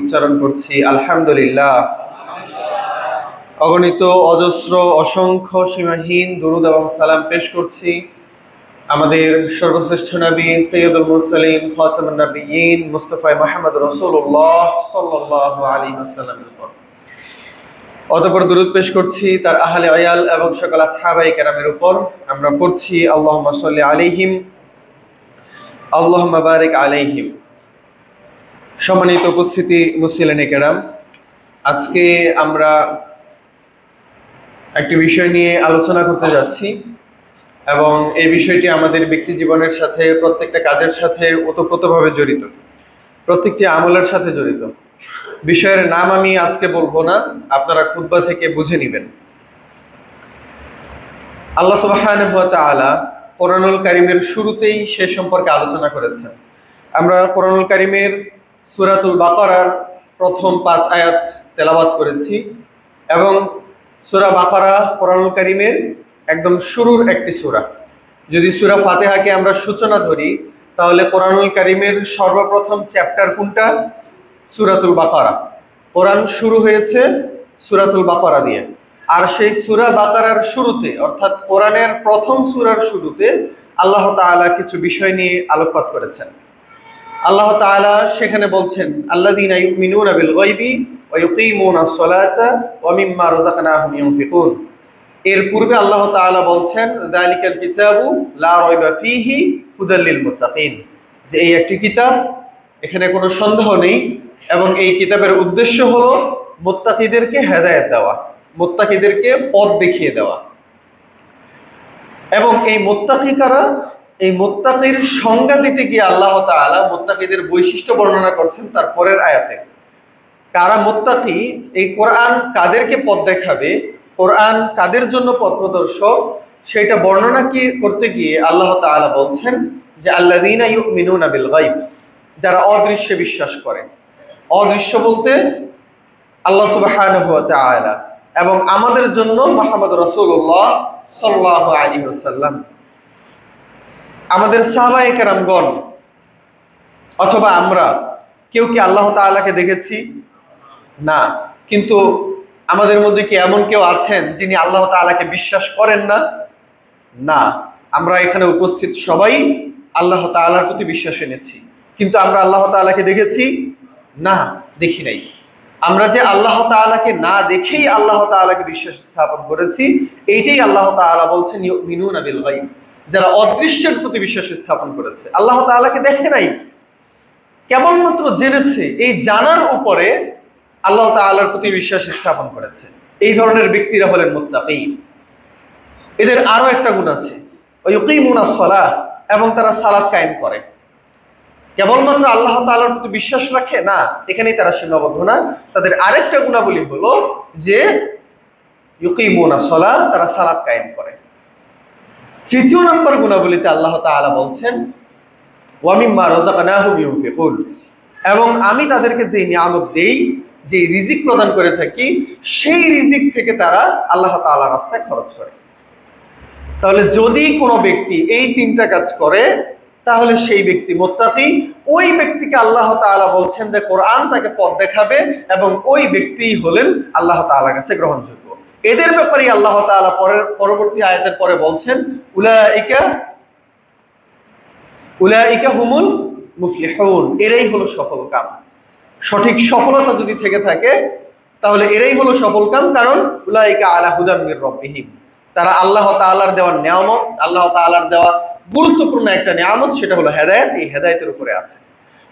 উচ্চারণ করছি আলহামদুলিল্লাহ। অগণিত অজস্র অসংখ্য সীমাহীন দুরূদ এবং সালাম পেশ করছি আমাদের সর্বশ্রেষ্ঠ নবী সৈয়দুল মুরসালিন খাতামুন নবিয়্যিন মুস্তাফা মুহাম্মদ রাসূলুল্লাহ সাল্লাল্লাহু আলাইহি ওয়াসাল্লামের উপর। অতঃপর দুরূদ পেশ করছি তার আহলে আয়াল এবং সকল আসহাবায়ে কেরামের উপর। আমরা পড়ছি আল্লাহুম্মা সাল্লি আলাইহিম আল্লাহুম্মা বারিক আলাইহিম। সম্মানিত উপস্থিতি মুসলিনে কেরাম, আজকে আমরা একটি বিষয় নিয়ে আলোচনা করতে যাচ্ছি এবং এই বিষয়টি আমাদের ব্যক্তি জীবনের সাথে, প্রত্যেকটা কাজের সাথে ওতপ্রোতভাবে জড়িত, প্রত্যেকটি আমলের সাথে জড়িত। বিষয়ের নাম আমি আজকে বলবো না, আপনারা খুতবা থেকে বুঝে নেবেন। আল্লাহ সুবহানাহু ওয়া তাআলা কোরআনুল কারীমের শুরুতেই সে সম্পর্কে আলোচনা করেছেন। আমরা কোরআনুল কারীমের সূরাতুল বাকারার প্রথম 5 আয়াত তেলাওয়াত করেছি এবং সূরা বাকারা কোরআনুল কারীমের একদম শুরুর একটি সূরা। যদি সূরা ফাতিহাকে আমরা সূচনা ধরি, তাহলে কোরআনুল কারীমের সর্বপ্রথম চ্যাপ্টার কোনটা? সূরাতুল বাকারা। কোরআন শুরু হয়েছে সূরাতুল বাকারা দিয়ে। আর সেই সূরা বাকারার শুরুতে, অর্থাৎ কোরআনের প্রথম সূরার শুরুতে আল্লাহ তাআলা কিছু বিষয় নিয়ে আলোকপাত করেছেন। আল্লাহ তাআলা সেখানে বলছেন, আল্লাযীনা ইউমিনুনা বিল গায়বি ওয়া ইউকিমুনাস সালাতা ওয়া মিম্মা রাযাকনাহুম ইউনফিকুন। এর পূর্বে আল্লাহ তাআলা বলছেন, যালিকাল কিতাবু লা রাইবা ফীহি হুদাল লিল মুত্তাকিন, যে এই একটি কিতাব, এখানে কোনো সন্দেহ নেই, এবং এই কিতাবের উদ্দেশ্য হলো মুত্তাকিদেরকে হেদায়েত দেওয়া, মুত্তাকিদেরকে পথ দেখিয়ে দেওয়া। এবং এই মুত্তাকি কারা? এই মুত্তাকির সংজ্ঞা দিতে গিয়ে আল্লাহ তাআলা মুত্তাকিদের বৈশিষ্ট্য বর্ণনা করছেন তার পরের আয়াতে। কারা মুত্তাকি, এই কোরআন কাদেরকে পথ দেখাবে, কোরআন কাদের জন্য পথ প্রদর্শক, সেটা বর্ণনা করতে গিয়ে আল্লাহ তাআলা বলছেন যে আল্লাযীনা ইউমিনুনা বিল গায়ব, যারা অদৃশ্যে বিশ্বাস করে। অদৃশ্য বলতে আল্লাহ সুবহানাহু ওয়া তাআলা এবং আমাদের জন্য মুহাম্মদ রাসূলুল্লাহ সাল্লাল্লাহু আলাইহি ওয়াসাল্লাম, আমাদের সাহাবায়ে কেরামগণ অথবা আমরা কেউ কি আল্লাহ তাআলাকে দেখেছি? না। কিন্তু আমাদের মধ্যে কি এমন কেউ আছেন যিনি আল্লাহ তাআলাকে বিশ্বাস করেন না? না। আমরা এখানে উপস্থিত সবাই আল্লাহ তাআলার প্রতি বিশ্বাস এনেছি, কিন্তু আমরা আল্লাহ তাআলাকে দেখেছি? না, দেখি নাই। আমরা যে আল্লাহ তাআলাকে না দেখেই আল্লাহ তাআলাকে বিশ্বাস স্থাপন করেছি, এইটাই আল্লাহ তাআলা বলছেন ইউমিনুনা বিল গায়ব, যারা অদৃশ্যের প্রতি বিশ্বাস স্থাপন করেছে। আল্লাহ তাআলাকে দেখে নাই, কেবলমাত্র জেনেছে। এই জানার উপরে আল্লাহ তাআলার প্রতি বিশ্বাস স্থাপন করেছে। এই ধরনের ব্যক্তিরা হলেন মুত্তাকি। এদের আরো একটা গুণ আছে, ইউকিমুনাস সালাহ, এবং তারা সালাত কায়েম করে। কেবলমাত্র আল্লাহ তাআলার প্রতি বিশ্বাস রাখে না, এখানেই তারা সীমাবদ্ধ না। তাদের আরেকটা গুণাবলী হলো যে ইউকিমুনাস সালাহ, তারা সালাত কায়েম করে। তৃতীয় নম্বর গুণাবলীতে আল্লাহ তাআলা বলছেন ওয়া মিম্মা রাযাকনাহুম ইউনফিকুন, এবং আমি তাদেরকে যে নিয়ামত দেই, যে রিজিক প্রদান করে থাকি, সেই রিজিক থেকে তারা আল্লাহ তাআলার রাস্তায় খরচ করে। তাহলে যদি কোনো ব্যক্তি এই তিনটা কাজ করে, তাহলে সেই ব্যক্তি মুত্তাকি। ওই ব্যক্তিকে আল্লাহ তাআলা বলছেন যে কোরআন তাকে পথ দেখাবে, এবং ওই ব্যক্তিই হলেন আল্লাহ তাআলার কাছে গ্রহণযোগ্য। এদের ব্যাপারে আল্লাহ তাআলা পরবর্তী আয়াতের পরে বলছেন, উলাইকা হুমুল মুফলিহুন, এরাই হলো সফল কাম। সঠিক সফলতা যদি থেকে থাকে, তাহলে এরাই হলো সফল কাম। কারণ উলাইকা আলা হুদাম মির রাব্বিহিম, তারা আল্লাহ তাআলার দেওয়া নিয়ামত, আল্লাহ তাআলার দেওয়া গুরুত্বপূর্ণ একটা নিয়ামত, সেটা হলো হেদায়েত, এই হেদায়েতের উপরে আছে।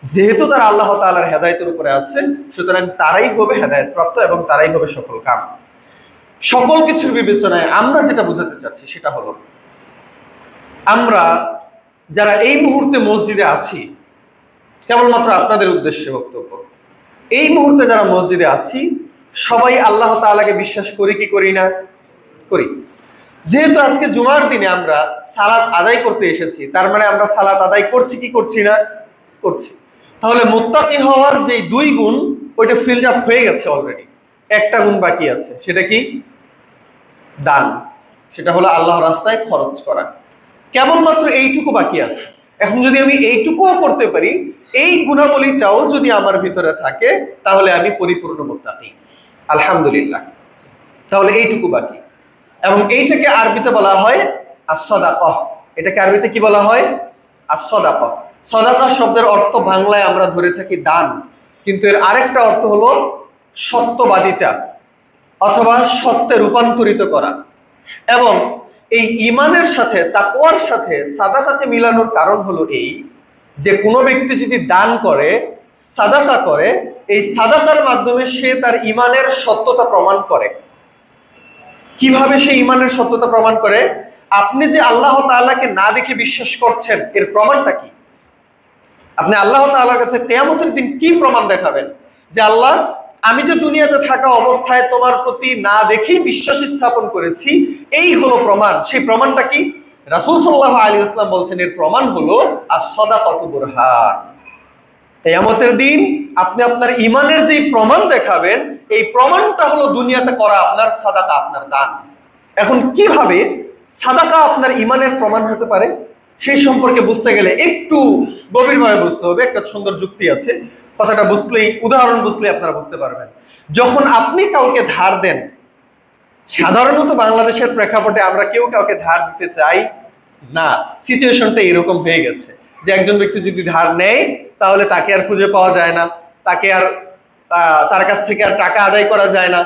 যেহেতু তারা আল্লাহ তাআলার হেদায়েতের উপরে আছে, সুতরাং তারাই হবে হেদায়েত প্রাপ্ত এবং তারাই হবে সফল কাম। সকল কিছুর বিবেচনায় আমরা যেটা বোঝাতে চাচ্ছি সেটা হলো, আমরা যারা এই মুহূর্তে মসজিদে আছি, কেবলমাত্র আপনাদের উদ্দেশ্যে বক্তব্য, এই মুহূর্তে যারা মসজিদে আছি, সবাই আল্লাহ তাআলাকে বিশ্বাস করি কি করি না? করি। যেহেতু আজকে জুমার দিনে আমরা সালাত আদায় করতে এসেছি, তার মানে আমরা সালাত আদায় করছি কি করছি না? করছি। তাহলে মুত্তাকি হওয়ার যে দুই গুণ, ওইটা ফিল্ড আপ হয়ে গেছে অলরেডি। একটা গুণ বাকি আছে, সেটা কি? দান। সেটা হলো আল্লাহর রাস্তায় খরচ করা। কেবলমাত্র এইটুকু বাকি আছে। এখন যদি আমি এইটুকুও করতে পারি, এই গুণাবলীটাও যদি আমার ভিতরে থাকে, তাহলে আমি পরিপূর্ণ মুত্তাকি, আলহামদুলিল্লাহ। তাহলে এইটুকু বাকি। এবং এইটাকে আরবিতে বলা হয় as-সাদাকাহ। এটাকে আরবিতে কি বলা হয়? as-সাদাকাহ। সাদাকা শব্দের অর্থ বাংলায় আমরা ধরে থাকি দান, কিন্তু এর আরেকটা অর্থ হলো সত্যবাদিতা অথবা সত্যে রূপান্তরিত করা। এবং এই ঈমানের সাথে তাকওয়ার সাথে সাদাকাকে মিলানোর কারণ হলো এই যে কোনো ব্যক্তি যদি দান করে, সাদাকা করে, এই সাদাকার মাধ্যমে সে তার ঈমানের সত্যতা প্রমাণ করে। কিভাবে সে ঈমানের সত্যতা প্রমাণ করে? আপনি যে আল্লাহ তাআলাকে না দেখে বিশ্বাস করছেন, এর প্রমাণটা কি? আপনি আল্লাহ তাআলার কাছে কিয়ামতের দিন কি প্রমাণ দেখাবেন যে আল্লাহ, আমি যে দুনিয়াতে থাকা অবস্থায় তোমার প্রতি না দেখেই বিশ্বাস স্থাপন করেছি, এই হলো প্রমাণ। সেই প্রমাণটা কি? রাসূল সাল্লাল্লাহু আলাইহি ওয়াসাল্লাম বলছেন এর প্রমাণ হলো আস-সাদাকাতু বুরহান। কিয়ামতের দিন আপনি আপনার ঈমানের যে প্রমাণ দেখাবেন, এই প্রমাণটা হলো দুনিয়াতে করা আপনার সাদাকা, আপনার দান। এখন কিভাবে সাদাকা আপনার ঈমানের প্রমাণ হতে পারে সেই সম্পর্কে বুঝতে গেলে একটু গভীরভাবে বুঝতে হবে। একটা সুন্দর যুক্তি আছে, কথাটা বুঝলেই, উদাহরণ বুঝলেই আপনারা বুঝতে পারবেন। যখন আপনি কাউকে ধার দেন, সাধারণত বাংলাদেশের প্রেক্ষাপটে আমরা কেউ কাউকে ধার দিতে চাই না। সিচুয়েশনটা এরকম হয়ে গেছে যে একজন ব্যক্তি যদি ধার নেয় তাহলে তাকে আর খুঁজে পাওয়া যায় না, তাকে আর তার কাছ থেকে আর টাকা আদায় করা যায় না,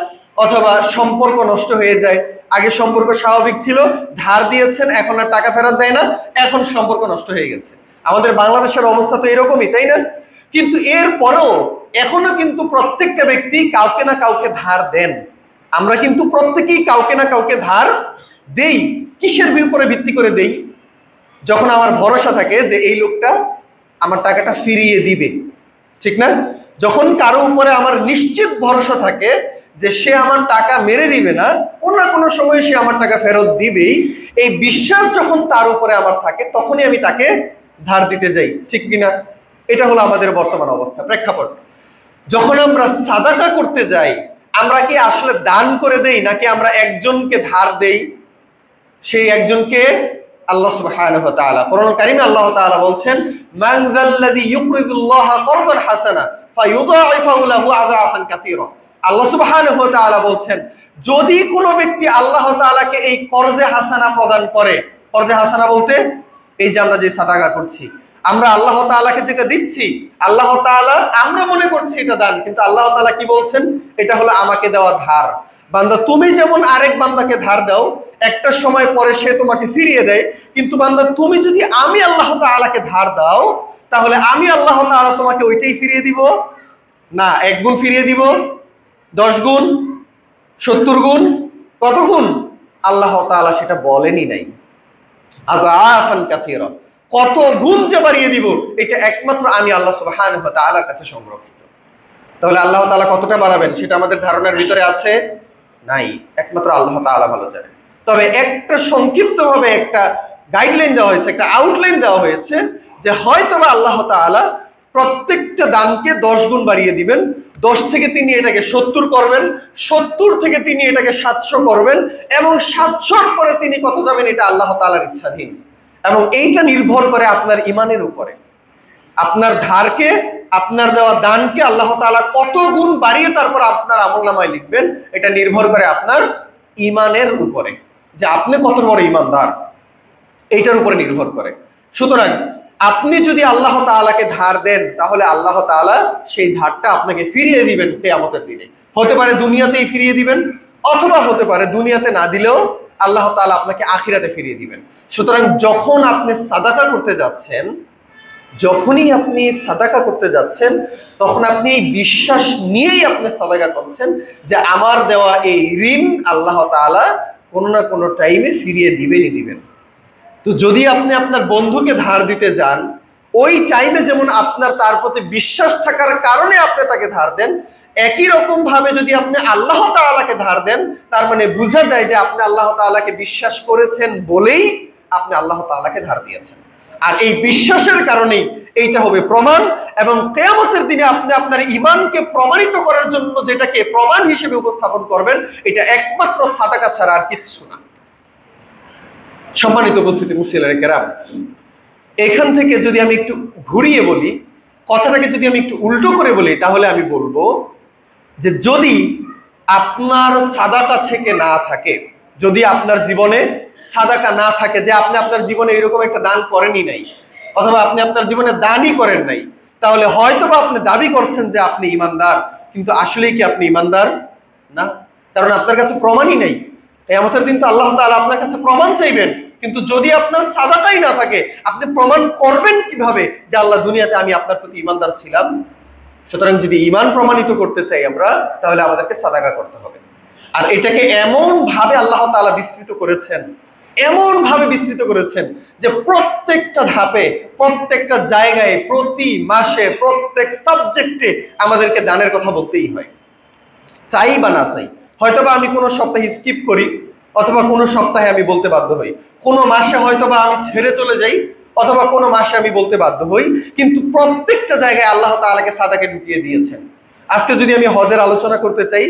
অথবা সম্পর্ক নষ্ট হয়ে যায়। আগে সম্পর্ক স্বাভাবিক ছিল, ধার দিয়েছেন, এখন আর টাকা ফেরত দেয় না, এখন সম্পর্ক নষ্ট হয়ে গেছে। আমাদের বাংলাদেশের অবস্থা তো এরকমই, তাই না? কিন্তু এর পরেও এখনো কিন্তু প্রত্যেকটা ব্যক্তি কাউকে না কাউকে ধার দেন। আমরা কিন্তু প্রত্যেকেই কাউকে না কাউকে ধার দেই। কিসের উপরে ভিত্তি করে দেই? যখন আমার ভরসা থাকে যে এই লোকটা আমার টাকাটা ফিরিয়ে দিবে, ঠিক না? যখন কারো উপরে আমার নিশ্চিত ভরসা থাকে যে সে আমার টাকা মেরে দিবে না, কোনো না কোনো সময় সে আমার টাকা ফেরত দিবেই, এই বিশ্বাস যখন তার উপরে আমার থাকে, তখনই আমি তাকে ধার দিতে যাই, ঠিক কিনা? এটা হলো আমাদের বর্তমান অবস্থা, প্রেক্ষাপট। যখন আমরা সাদাকা করতে যাই, আমরা কি আসলে দান করে দেই নাকি আমরা একজনকে ধার দেই? সেই একজনকে আল্লাহ সুবহানাহু ওয়া তাআলা। কোরআন কারীমে আল্লাহ তাআলা বলছেন, মান যাল্লাযী ইউকরিদুল্লাহা করদান হাসানা ফায়ুদাইফাহু লাহু আযাফান কাসীরা। আল্লাহ সুবহানাহু ওয়া তাআলা বলছেন, যদি কোনো ব্যক্তি আল্লাহ তাআলাকে এই কর্জে হাসানা প্রদান করে, কর্জে হাসানা বলতে এই যে আমরা যে সাদাকা করছি, আমরা আল্লাহ তাআলাকে যেটা দিচ্ছি, আল্লাহ তাআলা, আমরা মনে করছি এটা দান, কিন্তু আল্লাহ তাআলা কি বলছেন? এটা হলো আমাকে দেওয়া ধার। বান্দা, তুমি যেমন আরেক বান্দাকে ধার দাও, একটা সময় পরে সে তোমাকে ফিরিয়ে দেয়, কিন্তু বান্দা তুমি যদি আমি আল্লাহ তাআলাকে ধার দাও, তাহলে আমি আল্লাহ তাআলা তোমাকে ওইটাই ফিরিয়ে দিব না, 1 গুণ ফিরিয়ে দিব, 10 গুণ, 70 গুণ, কত গুণ? আল্লাহ তাআলা সেটা বলেনই নাই। আযাফান কাসীরা, কত গুণ যে বাড়িয়ে দিব, এটা একমাত্র আমি আল্লাহ সুবহানাহু ওয়া তাআলার কাছে সংরক্ষিত। তাহলে আল্লাহ তাআলা কতটা বাড়াবেন সেটা আমাদের ধারণার ভিতরে আছে? নাই, একমাত্র আল্লাহ তাআলা ভালো জানেন। তবে একটা সংক্ষিপ্তভাবে একটা গাইডলাইন দেওয়া হয়েছে, একটা আউটলাইন দেওয়া হয়েছে যে হয়তোবা আল্লাহ তাআলা প্রত্যেকটা দানকে 10 গুণ বাড়িয়ে দিবেন। 10 থেকে তিনি এটাকে 70 করবেন, 70 থেকে তিনি এটাকে 700 করবেন, এবং 700 পরে তিনি কত যাবেন এটা আল্লাহ তাআলার ইচ্ছাধীন। এবং এইটা নির্ভর করে আপনার ঈমানের উপরে। আপনার ধারকে, আপনার দেওয়া দানকে আল্লাহ তাআলা কত গুণ বাড়িয়ে তারপর আপনার আমলনামায় লিখবেন, এটা নির্ভর করে আপনার ঈমানের উপরে, যে আপনি কত বড় ঈমানদার, এইটার উপরে নির্ভর করে। সুতরাং আপনি যদি আল্লাহ তাআলাকে ধার দেন, তাহলে আল্লাহ তাআলা সেই ধারটা আপনাকে ফিরিয়ে দিবেন কিয়ামতের দিনে। হতে পারে দুনিয়াতেই ফিরিয়ে দিবেন, অথবা হতে পারে দুনিয়াতে না দিলেও আল্লাহ তাআলা আপনাকে আখিরাতে ফিরিয়ে দিবেন। সুতরাং যখন আপনি সাদাকা করতে যাচ্ছেন, যখনই আপনি সাদাকা করতে যাচ্ছেন, তখন আপনি এই বিশ্বাস নিয়েই আপনি সাদাকা করছেন যে আমার দেওয়া এই ঋণ আল্লাহ তাআলা কোনো না কোনো টাইমে ফিরিয়ে দিবেনই দিবেন। তো যদি আপনি আপনার বন্ধুকে ধার দিতে যান, ওই টাইমে যেমন আপনার তার প্রতি বিশ্বাস থাকার কারণে আপনি তাকে ধার দেন, একই রকম ভাবে যদি আপনি আল্লাহ তাআলাকে ধার দেন, তার মানে বোঝা যায় যে আপনি আল্লাহ তাআলাকে বিশ্বাস করেছেন বলেই আপনি আল্লাহ তাআলাকে ধার দিয়েছেন। আর এই বিশ্বাসের কারণেই এইটা হবে প্রমাণ, এবং কিয়ামতের দিনে আপনি আপনার ঈমানকে প্রমাণিত করার জন্য যেটাকে প্রমাণ হিসেবে উপস্থাপন করবেন, এটা একমাত্র সাদাকা ছাড়া আর কিচ্ছু না। সম্মানিত উপস্থিতি মুসলিম কেরাম, এখান থেকে যদি আমি একটু ঘুরিয়ে বলি, কথাটাকে যদি আমি একটু উল্টো করে বলি, তাহলে আমি বলবো যে যদি আপনার সাদাকা থেকে না থাকে, যদি আপনার জীবনে সাদাকা না থাকে, যে আপনি আপনার জীবনে এরকম একটা দান করেনই নাই, অথবা আপনি আপনার জীবনে দানই করেন নাই, তাহলে হয়তো বা আপনি দাবি করছেন যে আপনি ইমানদার, কিন্তু আসলেই কি আপনি ইমানদার না? কারণ আপনার কাছে প্রমাণই নেই। কিয়ামতের দিন তো আল্লাহ তাআলা আপনার কাছে প্রমাণ চাইবেন, কিন্তু যদি আপনার সাদাকাই না থাকে, আপনি প্রমাণ করবেন কিভাবে যে আল্লাহ দুনিয়াতে আমি আপনার প্রতি ইমানদার ছিলাম? সুতরাং যদি ঈমান প্রমাণিত করতে চাই আমরা, তাহলে আমাদেরকে সাদাকা করতে হবে। আর এটাকে এমন ভাবে আল্লাহ তাআলা বিস্তৃত করেছেন, এমন ভাবে বিস্তৃত করেছেন যে প্রত্যেকটা ধাপে, প্রত্যেকটা জায়গায়, প্রতি মাসে, প্রত্যেক সাবজেক্টে আমাদেরকে দানের কথা বলতেই হয়, চাই বা না চাই। হয়তোবা আমি কোনো সপ্তাহে স্কিপ করি, অথবা কোনো সপ্তাহে আমি বলতে বাধ্য হই, কোনো মাসে হয়তোবা আমি ছেড়ে চলে যাই, অথবা কোনো মাসে আমি বলতে বাধ্য হই, কিন্তু প্রত্যেকটা জায়গায় আল্লাহ তাআলাকে সাদাকে ঢুকিয়ে দিয়েছেন। আজকে যদি আমি হজের আলোচনা করতে চাই,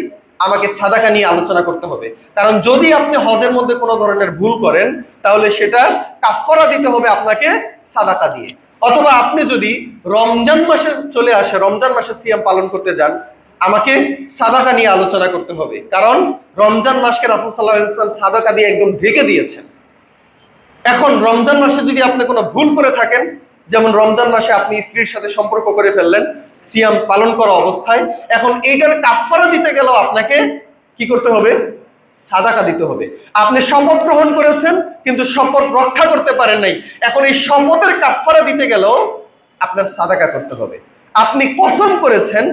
আমাকে সাদাকা নিয়ে আলোচনা করতে হবে, কারণ যদি আপনি হজের মধ্যে কোনো ধরনের ভুল করেন, তাহলে সেটা কাফফারা দিতে হবে আপনাকে সাদাকা দিয়ে। অথবা আপনি যদি রমজান মাসে চলে আসে, রমজান মাসে সিয়াম পালন করতে যান, আমাকে সাদাকা নিয়ে আলোচনা করতে হবে, কারণ রমজান মাসকে রাসূল সাল্লাল্লাহু আলাইহি ওয়াসাল্লাম সাদাকা দিয়ে একদম ঢেকে দিয়েছেন। এখন রমজান মাসে যদি আপনি কোনো ভুল করে থাকেন, যেমন রমজান মাসে আপনি স্ত্রীর সাথে সম্পর্ক করে ফেললেন সিয়াম পালন করা অবস্থায়, এখন এইটার কাফফারা দিতে গেলেও আপনাকে কি করতে হবে? সাদাকা দিতে হবে। আপনি শপথ গ্রহণ করেছেন, কিন্তু শপথ রক্ষা করতে পারেন নাই, এখন এই শপথের কাফফারা দিতে গেলেও আপনার সাদাকা করতে হবে। আপনি কসম করেছেন,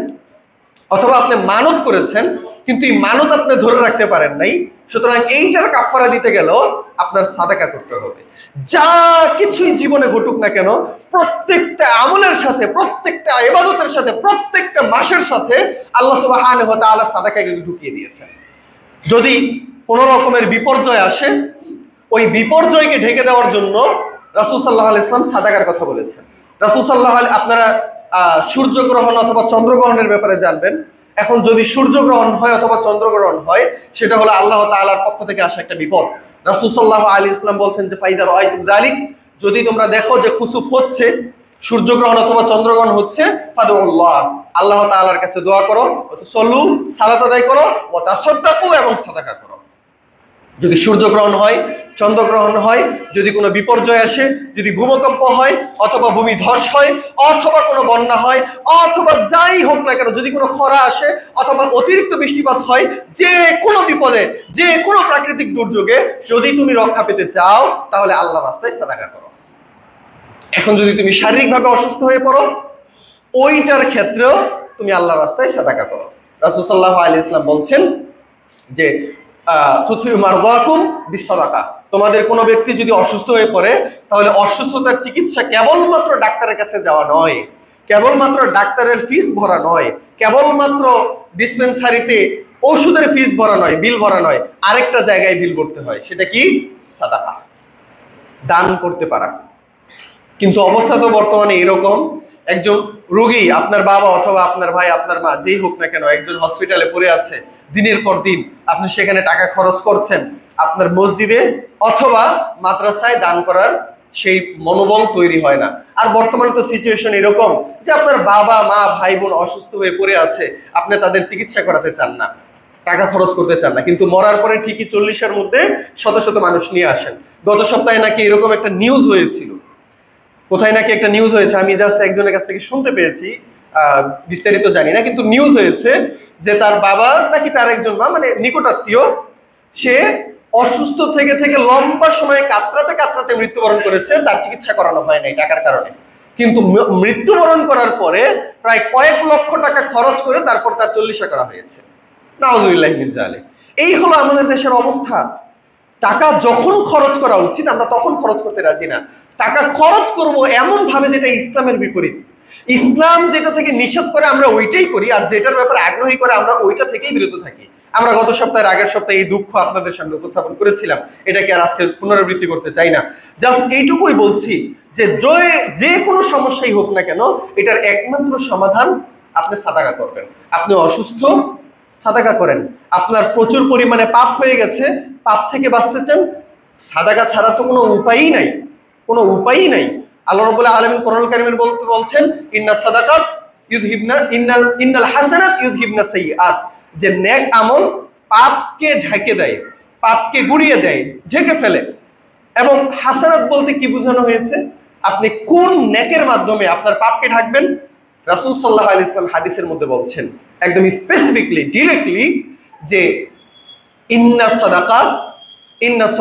অথবা আপনি মানত করেছেন, কিন্তু এই মানত আপনি ধরে রাখতে পারেন নাই, সুতরাং এইটার কাফফারা দিতে গেলেও আপনার সাদাকা করতে হবে। যা কিছুই জীবনে ঘটুক না কেন, প্রত্যেকটা আমলের সাথে, প্রত্যেকটা ইবাদতের সাথে, প্রত্যেকটা মাসের সাথে আল্লাহ সুবহানাহু ওয়া তাআলা সাদাকাকে ঢুকিয়ে দিয়েছেন। যদি কোনো রকমের বিপর্যয় আসে, ওই বিপর্যয়কে ঢেকে দেওয়ার জন্য রাসূল সাল্লাল্লাহু আলাইহি ওয়াসাল্লাম সাদাকার কথা বলেছেন। রাসূল সাল্লাল্লাহু আলাইহি, আপনারা সূর্যগ্রহণ অথবা চন্দ্রগ্রহণের ব্যাপারে জানবেন। এখন যদি সূর্যগ্রহণ হয় অথবা চন্দ্রগ্রহণ হয়, সেটা হলো আল্লাহ তাআলার পক্ষ থেকে আসা একটা বিপদ। রাসূল সাল্লাল্লাহু আলাইহি ওয়াসাল্লাম বলছেন যে ফাইদা রাআইতুম যালিক, যদি তোমরা দেখো যে খুসুফ হচ্ছে, সূর্যগ্রহণ অথবা চন্দ্রগ্রহণ হচ্ছে, ফাদুল্লাহ, আল্লাহ তাআলার কাছে দোয়া করো, সল্লু, সালাত আদায় করো, ওয়া তাসাদদাকু, এবং সাদাকা করো। যদি সূর্যগ্রহণ হয়, চন্দ্রগ্রহণ হয়, যদি কোনো বিপর্যয় আসে, যদি ভূমিকম্প হয়, অথবা ভূমিধস হয়, অথবা কোনো বন্যা হয়, অথবা যাই হোক না কেন, যদি কোনো খরা আসে, অথবা অতিরিক্ত বৃষ্টিপাত হয়, যে কোনো বিপদে, যে কোনো প্রাকৃতিক দুর্যোগে যদি তুমি রক্ষা পেতে চাও, তাহলে আল্লাহর রাস্তায় সাদাকা করো। এখন যদি তুমি শারীরিকভাবে অসুস্থ হয়ে পড়ো, ওইটার ক্ষেত্রেও তুমি আল্লাহর রাস্তায় সাদাকা করো। রাসূল সাল্লাল্লাহু আলাইহি ওয়াসাল্লাম বলছেন যে তুতফিউ মারদাকুম বিসসাদাকা, তোমাদের কোনো ব্যক্তি যদি অসুস্থ হয়ে পড়ে, তাহলে অসুস্থতার চিকিৎসা কেবলমাত্র ডাক্তারের কাছে যাওয়া নয়, কেবলমাত্র ডাক্তারের ফিস ভরা নয়, কেবলমাত্র ডিসপেন্সারিতে ওষুধের ফিস ভরা নয়, বিল ভরা নয়, আরেকটা জায়গায় বিল করতে হয়, সেটা কি? সাদাকা, দান করতে পারা। কিন্তু অবস্থা তো বর্তমানে এরকম, একজন রোগী, আপনার বাবা অথবা আপনার ভাই, আপনার মা, যেই হোক না কেন, একজন হসপিটালে পড়ে আছে, দিনের পর দিন আপনি সেখানে টাকা খরচ করছেন, আপনার মসজিদে অথবা মাদ্রাসায় দান করার সেই মনোবল তৈরি হয় না। আর বর্তমানে তো সিচুয়েশন এরকম যে আপনার বাবা মা ভাই বোন অসুস্থ হয়ে পড়ে আছে, আপনি তাদের চিকিৎসা করাতে চান না, টাকা খরচ করতে চান না, কিন্তু মরার পরে ঠিকই 40-এর মধ্যে শত শত মানুষ নিয়ে আসেন। গত সপ্তাহে নাকি এরকম একটা নিউজ হয়েছিল, কোথায় নাকি একটা নিউজ হয়েছে, আমি জাস্ট একজনের কাছ থেকে শুনতে পেয়েছি, বিস্তারিত জানি না, কিন্তু নিউজ হয়েছে যে তার বাবা নাকি তার একজন মা, মানে নিকটাত্মীয়, সে অসুস্থ থেকে থেকে লম্বা সময় কাতরাতে কাতরাতে মৃত্যুবরণ করেছে, তার চিকিৎসা করানো হয় নাই টাকার কারণে, কিন্তু মৃত্যুবরণ করার পরে প্রায় কয়েক লক্ষ টাকা খরচ করে তারপর তার 40 করা হয়েছে। নাউযুবিল্লাহি মিন যালিক। এই হলো আমাদের দেশের অবস্থা। টাকা যখন খরচ করা উচিত আমরা তখন খরচ করতে রাজি না, টাকা খরচ করব এমন ভাবে যেটা ইসলামের বিপরীত। ইসলাম যেটা থেকে নিষেধ করে আমরা ওইটাই করি, আর যেটার ব্যাপারে আগ্রহী করে আমরা ওইটা থেকেই বিরত থাকি। আমরা গত সপ্তাহের আগের সপ্তাহে এই দুঃখ আপনাদের সামনে উপস্থাপন করেছিলাম, এটাকে আর আজকে পুনরাবৃত্তি করতে চাই না। জাস্ট এইটুকুই বলছি যে যে কোনো সমস্যাই হোক না কেন, এটার একমাত্র সমাধান আপনি সাদাকা করবেন। আপনি অসুস্থ, সাদাকা করেন। আপনার প্রচুর পরিমাণে পাপ হয়ে গেছে, পাপ থেকে বাঁচতে চান, সাদাকা ছাড়া তো কোনো উপায়ই নাই, কোনো উপায়ই নাই। আল্লাহ রাব্বুল আলামিন কোরআনুল কারীমের বলছেন ইন্নাস সাদাকাত ইউযহিবনা ইন্নাল হাসানাত ইউযহিবনা সাইয়্যাত, যে নেক আমল পাপকে ঢেকে দেয়, পাপকে গুড়িয়ে দেয়, ঢেকে ফেলে। এবং হাসানাত বলতে কি বোঝানো হয়েছে? আপনি কোন নেকের মাধ্যমে আপনার পাপকে ঢাকবেন? রাসূল সাল্লাল্লাহু আলাইহি ওয়াসাল্লাম হাদিসের মধ্যে বলছেন একদম স্পেসিফিকলি, ডিরেক্টলি, যে ইন্নাস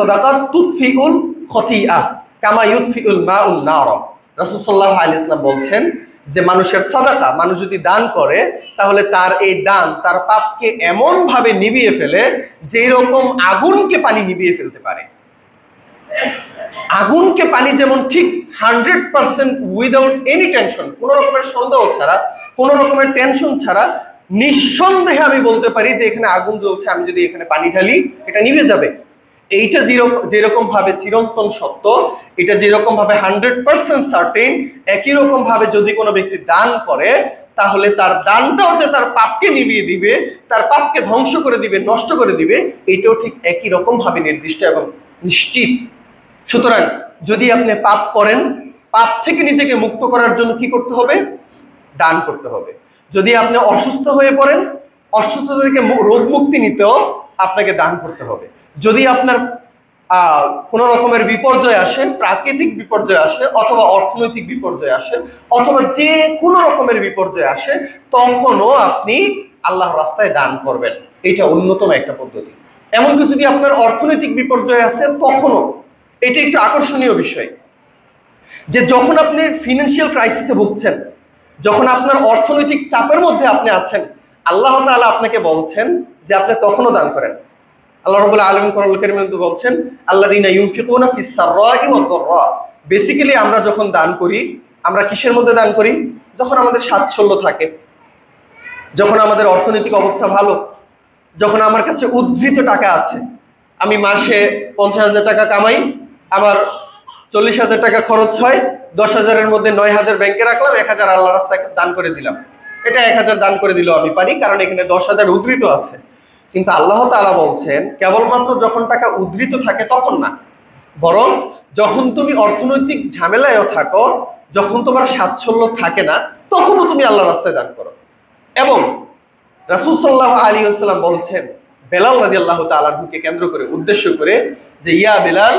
সাদাকাত তুতফিউল খতিআ কামা ইউতফিউল মাউন নার। রাসূল সাল্লাল্লাহু আলাইহি ওয়াসাল্লাম বলছেন যে মানুষের সাদাকা, মানুষ যদি দান করে তাহলে তার এই দান তার পাপকে এমন ভাবে নিভিয়ে ফেলে যেরকম আগুনকে পানি নিভিয়ে ফেলতে পারে। আগুনকে পানি যেমন ঠিক 100% উইদাউট এনি টেনশন, কোনো রকমের সন্দেহ ছাড়া, কোনো রকমের টেনশন ছাড়া নিঃসন্দেহে আমি বলতে পারি যে এখানে আগুন জ্বলছে, আমি যদি এখানে পানি ঢালি এটা নিভে যাবে। এইটা যেরকম ভাবে চিরন্তন সত্য, এটা যেরকম ভাবে 100% সার্টেন, একই রকম ভাবে যদি কোনো ব্যক্তি দান করে তাহলে তার দানটাও যে তার পাপকে নিভিয়ে দিবে, তার পাপকে ধ্বংস করে দিবে, নষ্ট করে দিবে, এইটাও ঠিক একই রকম ভাবে নির্দিষ্ট এবং নিশ্চিত। সুতরাং যদি আপনি পাপ করেন, পাপ থেকে নিজেকে মুক্ত করার জন্য কি করতে হবে? দান করতে হবে। যদি আপনি অসুস্থ হয়ে পড়েন, অসুস্থতা থেকে রোগ মুক্তি নিতেও আপনাকে দান করতে হবে। যদি আপনার কোনো রকমের বিপর্যয় আসে, প্রাকৃতিক বিপর্যয় আসে, অথবা অর্থনৈতিক বিপর্যয় আসে, অথবা যে কোনো রকমের বিপর্যয় আসে, তখনও আপনি আল্লাহর রাস্তায় দান করবেন। এটা অন্যতম একটা পদ্ধতি। এমনকি যদি আপনার অর্থনৈতিক বিপর্যয় আসে তখনও, এটা একটু আকর্ষণীয় বিষয়, যে যখন আপনি ফিনান্সিয়াল ক্রাইসিসে ভুগছেন, যখন আপনার অর্থনৈতিক চাপের মধ্যে আপনি আছেন, আল্লাহ তাআলা আপনাকে বলছেন যে আপনি তখনও দান করেন। আল্লাহ রাব্বুল আলামিন কোরআনুল কারীমে বলছেন আল্লাযীনা ইউনফিকুনা ফিস সাররাই ওয়াদ দাররা। বেসিক্যালি আমরা যখন দান করি, আমরা কিসের মধ্যে দান করি? যখন আমাদের স্বাচ্ছন্দ্য থাকে, যখন আমাদের অর্থনৈতিক অবস্থা ভালো, যখন আমার কাছে উদ্ধৃত টাকা আছে, আমি মাসে 50,000 টাকা কামাই, আমার 40,000 টাকা খরচ হয়, 10,000-এর মধ্যে 9,000 ব্যাংকে রাখলাম, 1,000 আল্লাহ রাস্তায় দান করে দিলাম। এটা 1,000 দান করে দিলেও আমি পারি, কারণ এখানে 10,000 উদ্ধৃত আছে। কিন্তু আল্লাহ তাআলা বলছেন কেবলমাত্র যখন টাকা উদ্ধৃত থাকে তখন না, বরং যখন তুমি অর্থনৈতিক ঝামেলায়ও থাকো, যখন তোমার স্বাচ্ছন্দ্য থাকে না, তখনও তুমি আল্লাহ রাস্তায় দান করো। এবং রাসূল সাল্লাল্লাহু আলাইহি ওয়াসাল্লাম বলছেন বেলাল রাদিয়াল্লাহু তাআলা আনহুকে কেন্দ্র করে, উদ্দেশ্য করে, যে ইয়া বেলাল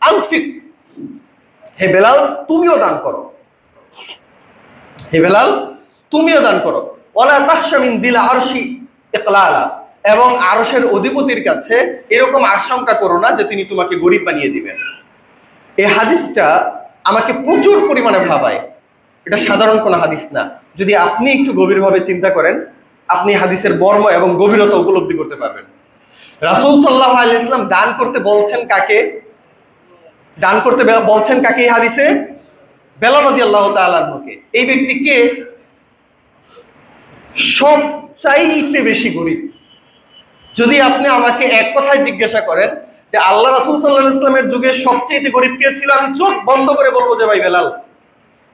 আনফিক, হে বেলাল তুমিও দান করো, হে বেলাল তুমিও দান করো। ওয়ালা তাখশা মিন যিল আরশি ইকলালা, এবং আরশের অধিপতির কাছে এরকম আশঙ্কা করো না যে তিনি তোমাকে গরিব বানিয়ে দিবেন। এই হাদিসটা আমাকে প্রচুর পরিমাণে ভাবায়। এটা সাধারণ কোনো হাদিস না। যদি আপনি একটু গভীরভাবে চিন্তা করেন, আপনি হাদিসের মর্ম এবং গভীরতা উপলব্ধি করতে পারবেন। রাসূল সাল্লাল্লাহু আলাইহি ওয়াসাল্লাম দান করতে বলছেন কাকে? দান করতে বলছেন কাকে এই হাদিসে? বেলাল রাদিয়াল্লাহু তাআলা আনহুকে। এই ব্যক্তি কে? সবচাইতে বেশি গরিব। যদি আপনি আমাকে এক কথায় জিজ্ঞাসা করেন যে আল্লাহ রাসূল সাল্লাল্লাহু আলাইহি ওয়াসাল্লামের যুগে সবচেয়ে গরিব কে ছিল, আমি চোখ বন্ধ করে বলবো যে ভাই বেলাল।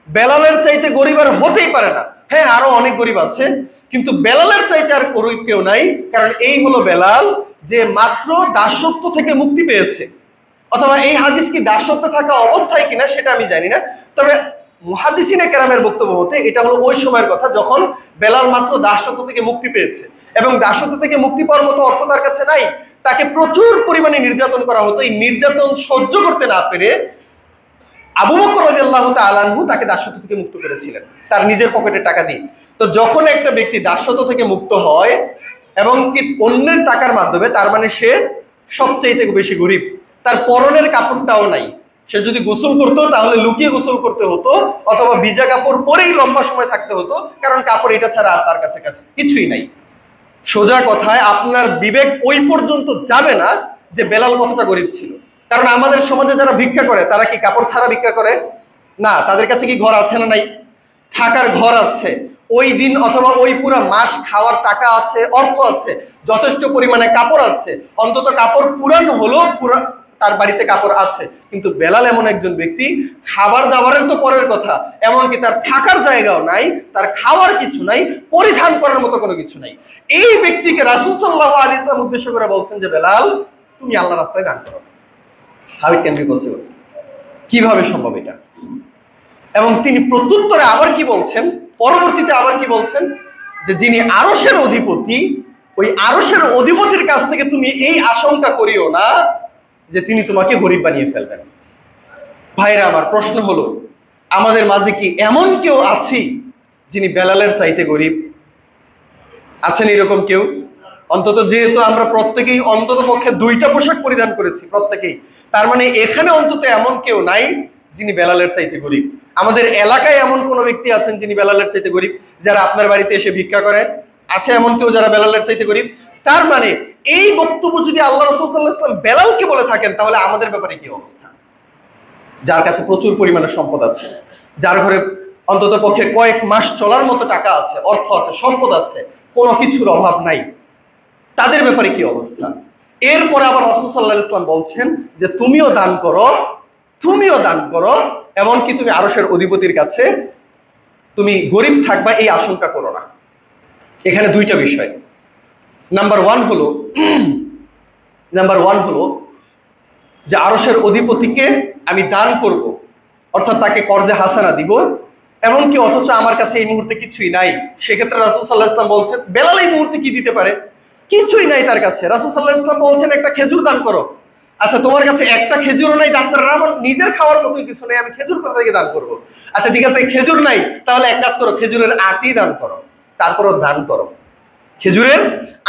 বেলালের চাইতে গরিব আর হতেই পারে না। হ্যাঁ, আরো অনেক গরিব আছে, কিন্তু বেলালের চাইতে আর গরিব কেউ নাই। কারণ এই হলো বেলাল, যে মাত্র দাসত্ব থেকে মুক্তি পেয়েছে। অথবা এই হাদিস কি দাসত্ব থাকা অবস্থায় কিনা সেটা আমি জানি না, তবে মুহাদ্দিসিনে কেরামের বক্তব্য মতে এটা হলো ওই সময়ের কথা যখন বেলাল মাত্র দাসত্ব থেকে মুক্তি পেয়েছে, এবং দাসত্ব থেকে মুক্তি পাওয়ার মতো অর্থ তার কাছে নাই। তাকে প্রচুর পরিমাণে নির্যাতন করা হতো। এই নির্যাতন সহ্য করতে না পেরে আবু বকর রাদিয়াল্লাহু তাআলা আনহু তাকে দাসত্ব থেকে মুক্ত করেছিলেন তার নিজের পকেটের টাকা দিয়ে। তো যখন একটা ব্যক্তি দাসত্ব থেকে মুক্ত হয় এবং কি অন্যের টাকার মাধ্যমে, তার মানে সে সবচাইতে বেশি গরিব। তার পরনের কাপড়টাও নাই। সে যদি গোসল করতো তাহলে লুকিয়ে গোসল করতে হতো, অথবা ভিজা কাপড় পরেই লম্বা সময় থাকতে হতো, কারণ কাপড় এটা ছাড়া আর তার কাছে কিছুই নাই। সোজা কথায় আপনার বিবেক ওই পর্যন্ত যাবে না যে বেলাল কতটা গরিব ছিল। কারণ আমাদের সমাজে যারা ভিক্ষা করে তারা কি কাপড় ছাড়া ভিক্ষা করে? না, তাদের কাছে কি ঘর আছে না নাই? থাকার ঘর আছে, ওই দিন অথবা ওই পুরো মাস খাওয়ার টাকা আছে, অর্থ আছে, যথেষ্ট পরিমাণে কাপড় আছে, অন্তত কাপড় পুরানো হলো তার বাড়িতে কাপড় আছে। কিন্তু বেলাল এমন একজন ব্যক্তি, খাবার দাবারের তো পরের কথা, এমনকি তার থাকার জায়গাও নাই, তার খাওয়ার কিছু নাই, পরিধান করার মতো কোনো কিছু নাই। এই ব্যক্তিকে রাসূল সাল্লাল্লাহু আলাইহি ওয়াসাল্লাম উদ্দেশ্য করে বলছেন যে বেলাল তুমি আল্লাহর রাস্তায় দান করো। How it can be possible? কিভাবে সম্ভব এটা? এবং তিনি প্রত্যুত্তরে আবার কি বলছেন, পরবর্তীতে আবার কি বলছেন, যে যিনি আরশের অধিপতি, ওই আরশের অধিপতির কাছ থেকে তুমি এই আশঙ্কা করিও না যে তিনি তোমাকে গরিব বানিয়ে ফেলবেন। ভাইরা আমার, প্রশ্ন হলো, আমাদের মাঝে কি এমন কেউ আছি যিনি বেলালের চাইতে গরিব? আছেন এরকম কেউ? অন্তত যেহেতু আমরা প্রত্যেকেই অন্তত পক্ষে 2টা পোশাক পরিধান করেছি প্রত্যেকেই, তার মানে এখানে অন্তত এমন কেউ নাই যিনি বেলালের চাইতে গরিব। আমাদের এলাকায় এমন কোনো ব্যক্তি আছেন যিনি বেলালের চাইতে গরিব, যারা আপনার বাড়িতে এসে ভিক্ষা করে? আছে এমন কেউ যারা বেলালের চাইতে গরিব? তার মানে এই বক্তব্য যদি আল্লাহ রাসূল সাল্লাল্লাহু আলাইহি ওয়াসাল্লাম বেলালকে বলে থাকেন, তাহলে আমাদের ব্যাপারে কি অবস্থা? যার কাছে প্রচুর পরিমাণে সম্পদ আছে, যার ঘরে অন্তত পক্ষে কয়েক মাস চলার মতো টাকা আছে, অর্থ আছে, সম্পদ আছে, কোনো কিছুর অভাব নাই, তাদের ব্যাপারে কি অবস্থা? এরপরে আবার রাসূল সাল্লাল্লাহু আলাইহি ওয়াসাল্লাম বলছেন যে তুমিও দান করো, তুমিও দান করো, এমনকি তুমি আরশের অধিপতির কাছে তুমি গরিব থাকবা এই আশঙ্কা করো না। এখানে 2টা বিষয়। নাম্বার ওয়ান হলো যে আরশের অধিপতিকে আমি দান করব, অর্থাৎ তাকে কর্জে হাসানা দিব, এমনকি অথচ আমার কাছে এই মুহূর্তে কিছুই নাই। সেক্ষেত্রে রাসূল সাল্লাল্লাহু আলাইহি ওয়াসাল্লাম বলছেন বেলাল এই মুহূর্তে কি দিতে পারে? কিছুই নাই তার কাছে। রাসূল সাল্লাল্লাহু আলাইহি ওয়াসাল্লাম বলছেন একটা খেজুর দান করো। আচ্ছা, তোমার কাছে একটা খেজুরও নাই, দান করার আমার নিজের খাওয়ার মতোই কিছু নেই, আমি খেজুর কোথা থেকে দান করবো? আচ্ছা ঠিক আছে, খেজুর নাই, তাহলে এক কাজ করো, খেজুরের আটি দান করো, তারপরও দান করো, খেজুরের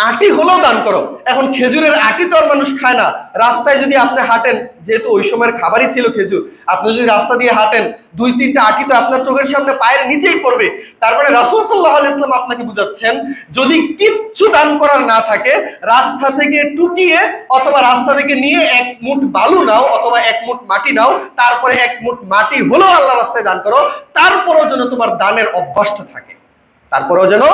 আটি হলেও দান করো। এখন খেজুরের আটি তো আর মানুষ খায় না। রাস্তায় যদি আপনি হাঁটেন, যেহেতু ওই সময়ের খাবারই ছিল খেজুর, আপনি যদি রাস্তা দিয়ে হাঁটেন 2-3টা আটি তো আপনার চোখের সামনে পায়ের নিচেই পড়বে। তারপরে রাসূল সাল্লাল্লাহু আলাইহি ওয়াসাল্লাম আপনাকে বুঝাচ্ছেন যদি কিচ্ছু দান করার না থাকে, রাস্তা থেকে টুকিয়ে অথবা রাস্তা থেকে নিয়ে 1 মুঠ বালু নাও অথবা 1 মুঠ মাটি নাও, তারপরে 1 মুঠ মাটি হলেও আল্লাহ রাস্তায় দান করো, তারপরেও যেন তোমার দানের অভ্যাসটা থাকে, তারপরেও যেন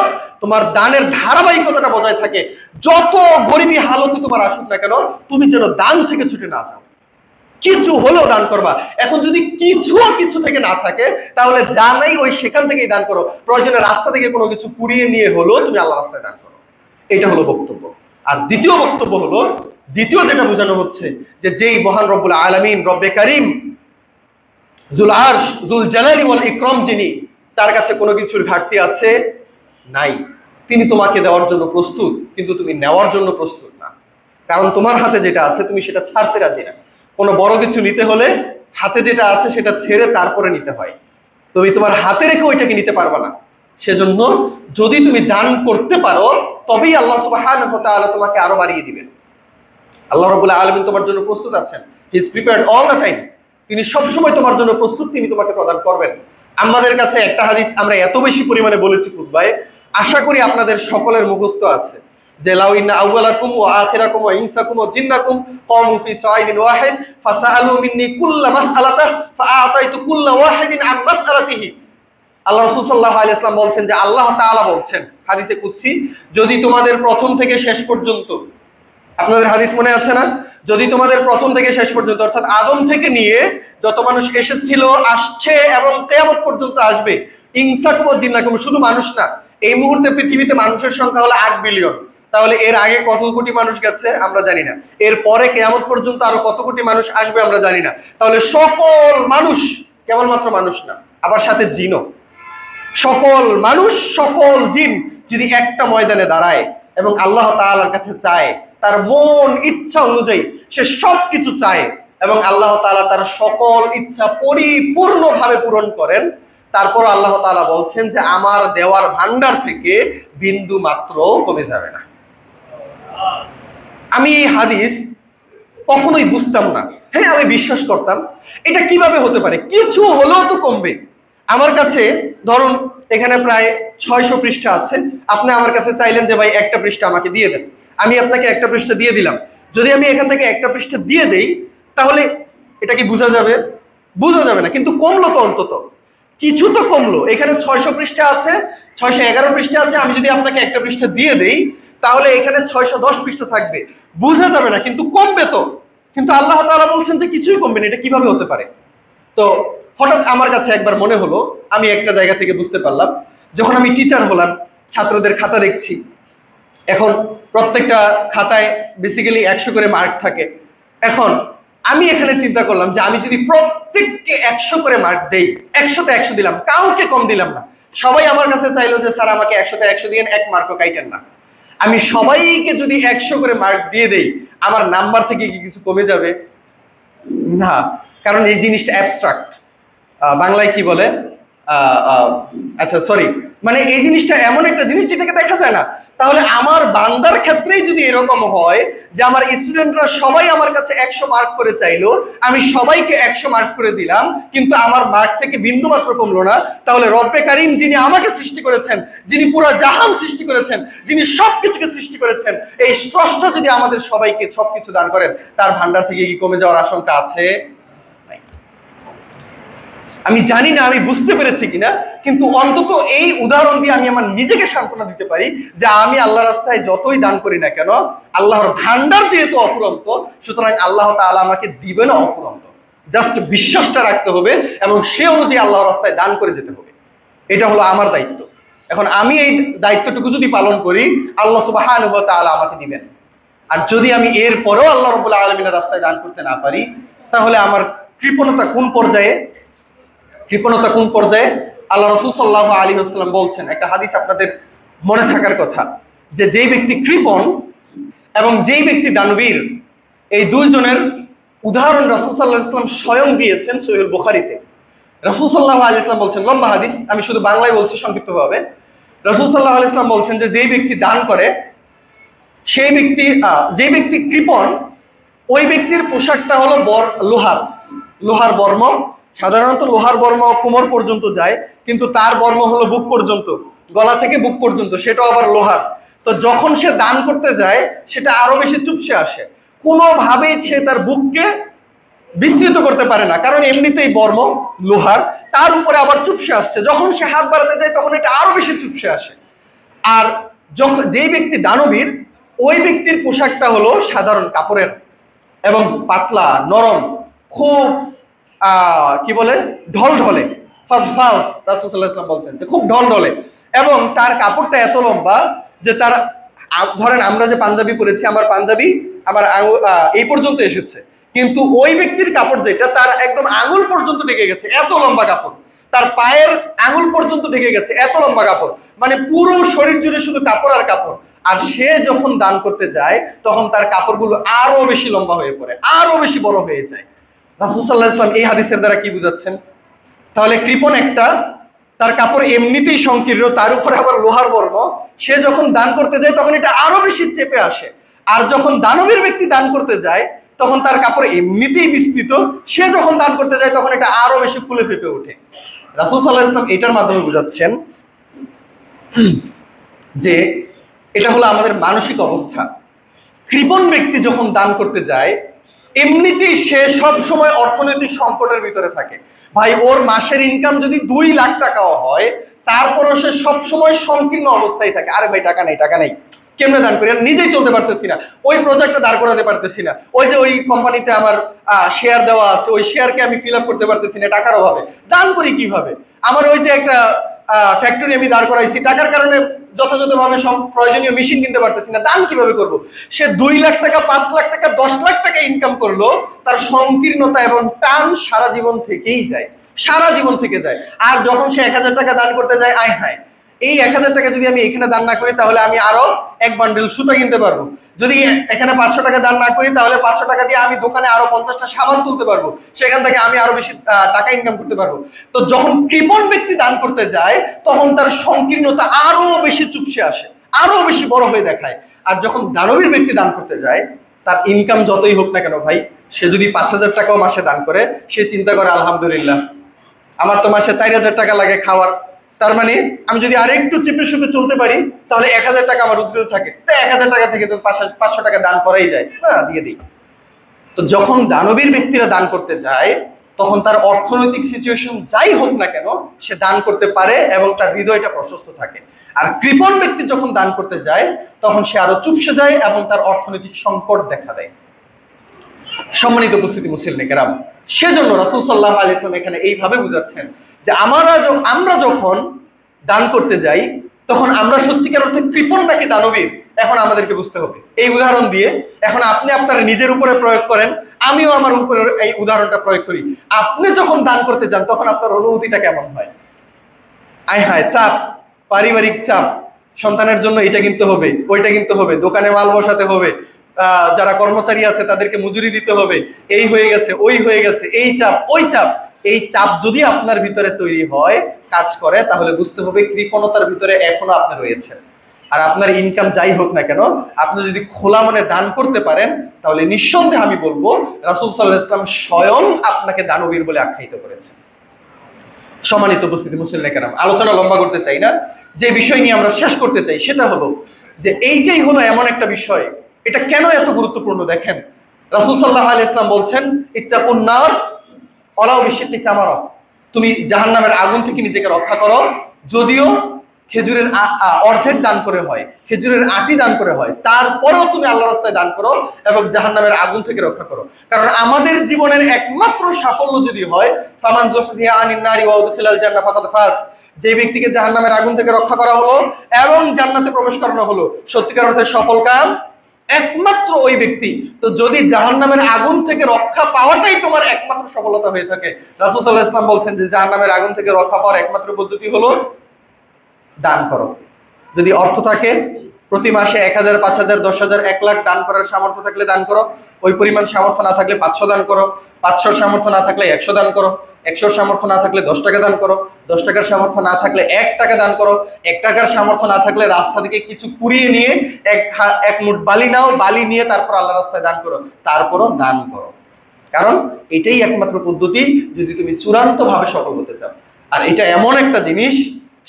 তোমার দানের ধারাবাহিকতাটা বজায় থাকে। যত গরিবী হালতে তোমার আসুক না কেন, তুমি যেন দান থেকে ছুটে না যাও, কিছু হলেও দান করবা। এখন যদি কিছু থেকে না থাকে, তাহলে যা নাই ওই সেখান থেকেই দান করো, প্রয়োজনে রাস্তা থেকে কোনো কিছু কুড়িয়ে নিয়ে হলেও তুমি আল্লাহ রাস্তায় দান করো। এটা হলো বক্তব্য। আর দ্বিতীয় বক্তব্য হলো, দ্বিতীয় যেটা বোঝানো হচ্ছে যে যেই মহান রব্বুল আলামিন, রব্বে কারীম, যুল আরশ, যুল জালালি ওয়াল ইকরাম, যিনি, তার কাছে কোনো কিছুর ঘাটতি আছে নাই, তিনি তোমাকে দেওয়ার জন্য প্রস্তুত, কিন্তু তুমি নেওয়ার জন্য প্রস্তুত না। কারণ তোমার হাতে যেটা আছে তুমি সেটা ছাড়তে রাজি না। কোনো বড় কিছু নিতে হলে হাতে যেটা আছে সেটা ছেড়ে তারপরে নিতে হয়, তুমি তোমার হাতে রেখে ওইটাকে নিতে পারবা না। সেজন্য যদি তুমি দান করতে পারো, তবেই আল্লাহ সুবহানাহু ওয়া তাআলা তোমাকে আরো বাড়িয়ে দিবেন। আল্লাহ রাব্বুল আলামিন তোমার জন্য প্রস্তুত আছেন, he is prepared all the time. তিনি সবসময় তোমার জন্য প্রস্তুত, তিনি তোমাকে প্রদান করবেন। আমাদের কাছে একটা হাদিস আমরা এত বেশি পরিমাণে বলেছি খুতবায়, আশা করি আপনাদের সকলের মুখস্থ আছে, যে লাউ ইন্না আউওয়ালাকুম ওয়া আখিরাকুম ওয়া ইনসাকুম ওয়া জিন্নাকুম ক্বামু ফি সাইদিন ওয়াহিদ ফাসাআলু মিন্নি কুল্লা মাসআলাতা ফাআতাইতু কুল্লা ওয়াহিদিন আন মাসআলাতিহি। আল্লাহ রাসূল সাল্লাল্লাহু আলাইহি ওয়াসাল্লাম বলছেন যে আল্লাহ তাআলা বলছেন হাদিসে কুদসি, যদি তোমাদের প্রথম থেকে শেষ পর্যন্ত, আপনাদের হাদিস মনে আছে না, যদি তোমাদের প্রথম থেকে শেষ পর্যন্ত, অর্থাৎ আদম থেকে নিয়ে যত মানুষ এসেছিল, আসছে এবং কিয়ামত পর্যন্ত আসবে, ইনসাকুম ওয়া জিন্নাকুম, শুধু মানুষ না, এই মুহূর্তে পৃথিবীতে মানুষের সংখ্যা হলো 8 বিলিয়ন। তাহলে এর আগে কত কোটি মানুষ গেছে আমরা জানি না, এর পরে কিয়ামত পর্যন্ত আরো কত কোটি মানুষ আসবে আমরা জানি না। তাহলে সকল মানুষ, কেবলমাত্র মানুষ না, আবার সাথে জিনও, সকল মানুষ, সকল জিন যদি একটা ময়দানে দাঁড়ায় এবং আল্লাহ তাআলার কাছে চায়, তার মন ইচ্ছা অনুযায়ী সে সবকিছু চায় এবং আল্লাহ তাআলা তার সকল ইচ্ছা পরিপূর্ণভাবে পূরণ করেন, তারপর আল্লাহ তাআলা বলছেন যে আমার দেওয়ার ভান্ডার থেকে বিন্দু মাত্র কমে যাবে না। আমি এই হাদিস কখনোই বুঝতাম না, হ্যাঁ আমি বিশ্বাস করতাম এটা কিভাবে হতে পারে, কিছু হলেও তো কমবে। আমার কাছে ধরুন এখানে প্রায় 600 পৃষ্ঠা আছে, আপনি আমার কাছে চাইলেন যে ভাই একটা পৃষ্ঠা আমাকে দিয়ে দেন, আমি আপনাকে একটা পৃষ্ঠা দিয়ে দিলাম। যদি আমি এখান থেকে একটা পৃষ্ঠা দিয়ে দেই, তাহলে এটা কি বোঝা যাবে? বোঝা যাবে না, কিন্তু কমলো তো, অন্তত কিছু তো কমলো। এখানে 600 পৃষ্ঠা আছে, 611 পৃষ্ঠা আছে, আমি যদি আপনাকে একটা পৃষ্ঠা দিয়ে দেই, তাহলে এখানে 610 পৃষ্ঠা থাকবে, বোঝা যাবে না, কিন্তু কমবে তো। কিন্তু আল্লাহ তাআলা বলছেন যে কিছুই কমবে না, এটা কিভাবে হতে পারে? তো হঠাৎ আমার কাছে একবার মনে হলো, আমি একটা জায়গা থেকে বুঝতে পারলাম, যখন আমি টিচার হলাম, ছাত্রদের খাতা দেখছি, এখন প্রত্যেকটা খাতায় বেসিক্যালি 100 করে মার্ক থাকে। এখন আমি এখানে চিন্তা করলাম যে আমি যদি প্রত্যেককে 100 করে মার্ক দেই, 100তে 100 দিলাম, কাউকে কম দিলাম না, সবাই আমার কাছে চাইলো যে স্যার আমাকে 100তে 100 দিয়েন, 1 মার্কও কাইটেন না, আমি সবাইকে যদি 100 করে মার্ক দিয়ে দেই, আমার নাম্বার থেকে কি কিছু কমে যাবে? না, কারণ এই জিনিসটা অ্যাবস্ট্রাক্ট, বাংলায় কি বলে, আচ্ছা সরি, মানে এই জিনিসটা এমন একটা জিনিস যেটাকে দেখা যায় না। তাহলে আমার বান্দার ক্ষেত্রেই যদি এরকম হয় যে আমার স্টুডেন্টরা সবাই আমার কাছে 100 মার্ক করে চাইলো, আমি সবাইকে 100 মার্ক করে দিলাম, কিন্তু আমার মার্ক থেকে বিন্দু মাত্র কমলো না, তাহলে রব্বে কারিম যিনি আমাকে সৃষ্টি করেছেন, যিনি পুরো জাহান সৃষ্টি করেছেন, যিনি সবকিছুকে সৃষ্টি করেছেন, এই স্রষ্টা যদি আমাদের সবাইকে সবকিছু দান করেন, তার ভান্ডার থেকে কি কমে যাওয়ার আশঙ্কা আছে? আমি জানি না আমি বুঝতে পেরেছি কিনা, কিন্তু অন্তত এই উদাহরণ দিয়ে আমি আমার নিজেকে সান্ত্বনা দিতে পারি যে আমি আল্লাহ রাস্তায় যতই দান করি না কেন, আল্লাহর ভান্ডার যেহেতু অফুরন্ত, সুতরাং আল্লাহ তাআলা আমাকে দিবে না অফুরন্ত। জাস্ট বিশ্বাসটা রাখতে হবে এবং সে অনুযায়ী আল্লাহর রাস্তায় দান করে যেতে হবে। এটা হলো আমার দায়িত্ব। এখন আমি এই দায়িত্বটুকু যদি পালন করি, আল্লাহ সুবহানাহু ওয়া তাআলা আমাকে দিবেন। আর যদি আমি এর পরেও আল্লাহ রাব্বুল আলামিনের রাস্তায় দান করতে না পারি, তাহলে আমার কৃপণতা কোন পর্যায়ে? কৃপণতা কোন পর্যায়ে? আল্লাহ রাসূল সাল্লাল্লাহু আলাইহি ওয়াসাল্লাম বলছেন, একটা হাদিস আপনাদের মনে থাকার কথা, যে যেই ব্যক্তি কৃপণ এবং যেই ব্যক্তি দানবীর, এই দুইজনের উদাহরণ রাসূল সাল্লাল্লাহু আলাইহি ওয়াসাল্লাম স্বয়ং দিয়েছেন সহিহ বুখারীতে। রাসূল সাল্লাল্লাহু আলাইহি ওয়াসাল্লাম বলছেন, লম্বা হাদিস, আমি শুধু বাংলায় বলছি সংক্ষিপ্তভাবে। রাসূল সাল্লাল্লাহু আলাইহি ওয়াসাল্লাম বলছেন যে যেই ব্যক্তি দান করে, সেই ব্যক্তি, যেই ব্যক্তি কৃপণ, ওই ব্যক্তির পোশাকটা হলো লোহার বর্ম। সাধারণত লোহার বর্ম কোমর পর্যন্ত যায়, কিন্তু তার বর্ম হলো বুক পর্যন্ত, গলা থেকে বুক পর্যন্ত, সেটাও আবার লোহার। তো যখন সে দান করতে যায়, সেটা আরো বেশি চুপসে আসে, কোনোভাবেই সে তার বুককে বিস্তৃত করতে পারে না, কারণ এমনিতেই বর্ম লোহার, তার উপরে আবার চুপসে আসছে, যখন সে হাত বাড়াতে যায় তখন এটা আরো বেশি চুপসে আসে। আর যখন যেই ব্যক্তি দানবীর, ওই ব্যক্তির পোশাকটা হলো সাধারণ কাপড়ের এবং পাতলা নরম, খুব কি বলে, ঢলঢলে, ফাজফাজ। রাসূল সাল্লাল্লাহু আলাইহি ওয়াসাল্লাম বলছেন যে খুব ঢলঢলে, এবং তার কাপড়টা এত লম্বা যে তার, ধরেন আমরা যে পাঞ্জাবি পরেছি, আমার পাঞ্জাবি আমার এই পর্যন্ত এসেছে, কিন্তু ওই ব্যক্তির কাপড় যেটা, তার একদম আঙুল পর্যন্ত ঢেকে গেছে, এত লম্বা কাপড়, তার পায়ের আঙুল পর্যন্ত ঢেকে গেছে, এত লম্বা কাপড়, মানে পুরো শরীর জুড়ে শুধু কাপড় আর কাপড়। আর সে যখন দান করতে যায়, তখন তার কাপড়গুলো আরো বেশি লম্বা হয়ে পড়ে, আরো বেশি বড় হয়ে যায়। রাসূল সাল্লাল্লাহু আলাইহি ওয়াসাল্লাম এই হাদিসের দ্বারা কি বুঝাচ্ছেন? তাহলে কৃপণ একটা, তার কাপড় এমনিতেই সংকীর্ণ, তার উপরে আবার লোহার বর্ম, সে যখন দান করতে যায় তখন এটা আরো বেশি চেপে আসে। আর যখন দানবীর ব্যক্তি দান করতে যায়, তখন তার কাপড় এমনিতেই বিস্তৃত, সে যখন দান করতে যায় তখন এটা আরো বেশি ফুলে ফেপে ওঠে। রাসূল সাল্লাল্লাহু আলাইহি ওয়াসাল্লাম এটার মাধ্যমে বুঝাচ্ছেন যে এটা হলো আমাদের মানসিক অবস্থা। কৃপণ ব্যক্তি যখন দান করতে যায়, এমনিতেই সে সব সময় অর্থনৈতিক সংকটের ভিতরে থাকে। ভাই, ওর মাসের ইনকাম যদি 2 লাখ টাকাও হয়, তারপরও সে সব সময় সংকীর্ণ অবস্থায় থাকে। আরে ভাই, টাকা নেই, কেমনে দান করি, নিজেই চলতে পারতেছি না, ওই প্রজেক্টটা দাঁড় করাতে পারতেছি না, ওই যে ওই কোম্পানিতে আমার শেয়ার দেওয়া আছে, ওই শেয়ারকে আমি ফিল আপ করতে পারতেছি না টাকার অভাবে, দান করি কিভাবে? আমার ওই যে একটা ফ্যাক্টরি আমি দাঁড় করাইছি, টাকার কারণে যথাযথভাবে সব প্রয়োজনীয় মেশিন কিনতে পারতেছি না, দান কিভাবে করব? সে 2 লাখ টাকা, 5 লাখ টাকা, 10 লাখ টাকা ইনকাম করলো, তার সংকীর্ণতা এবং টান সারা জীবন থেকেই যায়, সারা জীবন থেকে যায়। আর যখন সে 1000 টাকা দান করতে যায়, আয় হায়, এই 1000 টাকা যদি আমি এখানে দান না করি, তাহলে আমি আরো 1 বান্ডেল সুতা কিনতে পারবো। যদি এখানে 500 টাকা দান না করি, তাহলে 500 টাকা দিয়ে আমি দোকানে আরো 50টা সাবান তুলতে পারবো, সেখান থেকে আমি আরো বেশি টাকা ইনকাম করতে পারবো। তো যখন কৃপণ ব্যক্তি দান করতে যায়, তখন তার সংকীর্ণতা আরো বেশি চুপসে আসে, আরো বেশি বড় হয়ে দেখায়। আর যখন দানবীর ব্যক্তি দান করতে যায়, তার ইনকাম যতই হোক না কেন ভাই, সে যদি 5000 টাকাও মাসে দান করে, সে চিন্তা করে আলহামদুলিল্লাহ, আমার তো মাসে 4000 টাকা লাগে খাওয়ার, তার মানে আমি যদি আর একটু চেপে সুপে চলতে পারি, তাহলে 1000 টাকা আমার উদ্যোগ থাকে, তো 1000 টাকা থেকে তো 500 টাকা দান করাই যায়, না দিয়ে দিই। তো যখন দানবীর ব্যক্তিরা দান করতে যায়, তখন তার অর্থনৈতিক সিচুয়েশন যাই হোক না কেন, সে দান করতে পারে এবং তার হৃদয়টা প্রশস্ত থাকে। আর কৃপণ ব্যক্তি যখন দান করতে যায়, তখন সে আরো চুপসে যায় এবং তার অর্থনৈতিক সংকট দেখা দেয়। সম্মানিত উপস্থিতি মুসলিম কেরাম, সেজন্য রাসূল সাল্লাল্লাহু আলাইহি ওয়াসাল্লাম এখানে এইভাবে বুঝাচ্ছেন যে আমরা যখন দান করতে যাই, তখন আমরা সত্যিকার অর্থে কৃপণ নাকি দানবীর, এখন আমাদেরকে বুঝতে হবে। এই উদাহরণ দিয়ে এখন আপনি আপনার নিজের উপরে প্রয়োগ করেন, আমিও আমার উপরে এই উদাহরণটা প্রয়োগ করি। আপনি যখন দান করতে যান তখন আপনার অনুভূতিটা কেমন হয়? আয় হায়, চাপ, পারিবারিক চাপ, সন্তানের জন্য এটা কিনতে হবে, ওইটা কিনতে হবে, দোকানে মাল বসাতে হবে, যারা কর্মচারী আছে তাদেরকে মজুরি দিতে হবে, এই হয়ে গেছে, ওই হয়ে গেছে, এই চাপ, ওই চাপ। এই চাপ যদি আপনার ভিতরে তৈরি হয়, কাজ করে, তাহলে বুঝতে হবে কৃপণতার ভিতরে এখনো আপনি রয়েছেন। আর আপনার ইনকাম যাই হোক না কেন, আপনি যদি খোলা মনে দান করতে পারেন, তাহলে নিঃসন্দেহে আমি বলবো রাসূল সাল্লাল্লাহু আলাইহি ওয়াসাল্লাম স্বয়ং আপনাকে দানবীর বলে আখ্যায়িত করেছেন। সম্মানিত উপস্থিতি, মুসলিম কেরাম, আলোচনা লম্বা করতে চাই না। যে বিষয় নিয়ে আমরা শেষ করতে চাই সেটা হলো যে এইটাই হলো এমন একটা বিষয়, এটা কেন এত গুরুত্বপূর্ণ দেখেন। রাসূল সাল্লাল্লাহু আলাইহি ওয়াসাল্লাম বলছেন, ইত্তাকুন নার ওয়ালাউ বিশিক্কি তামারা, তুমি জাহান্নামের আগুন থেকে নিজেকে রক্ষা করো, যদিও খেজুরের অর্ধেক দান করে হয়, খেজুরের আটি দান করে হয়, তারপরেও তুমি আল্লাহর রাস্তায় দান করো এবং জাহান্নামের আগুন থেকে রক্ষা করো। কারণ আমাদের জীবনের একমাত্র সাফল্য যদি হয়, ফামান যুহজিহা আনিন নারি ওয়া উদখিলাল জান্নাহ ফাকাদ ফাজ, যে ব্যক্তিকে জাহান্নামের আগুন থেকে রক্ষা করা হলো এবং জান্নাতে প্রবেশ করানো হলো, সত্যিকার অর্থে সফল কাম একমাত্র ওই ব্যক্তি। তো যদি জাহান্নামের আগুন থেকে রক্ষা পাওয়াটাই তোমার একমাত্র সফলতা হয়ে থাকে, রাসূল সাল্লাল্লাহু আলাইহি ওয়াসাল্লাম বলছেন যে জাহান্নামের আগুন থেকে রক্ষা পাওয়ার একমাত্র পদ্ধতি হলো দান করো। যদি অর্থ থাকে, প্রতি মাসে 1000, 5000, 10,000, 1 লাখ দান করার সামর্থ্য থাকলে দান করো। ওই পরিমাণ সামর্থ্য না থাকলে 500 দান করো। 500 সামর্থ্য না থাকলে 100 দান করো। 100 সামর্থ্য না থাকলে 10 টাকা দান করো। 10 টাকার সামর্থ্য না থাকলে 1 টাকা দান করো। 1 টাকার সামর্থ্য না থাকলে রাস্তা থেকে কিছু কুড়িয়ে নিয়ে এক মুঠ বালি নাও, বালি নিয়ে তারপর আল্লাহর রাস্তায় দান করো, তারপরও দান করো। কারণ এটাই একমাত্র পদ্ধতি যদি তুমি চূড়ান্তভাবে সফল হতে চাও। আর এটা এমন একটা জিনিস,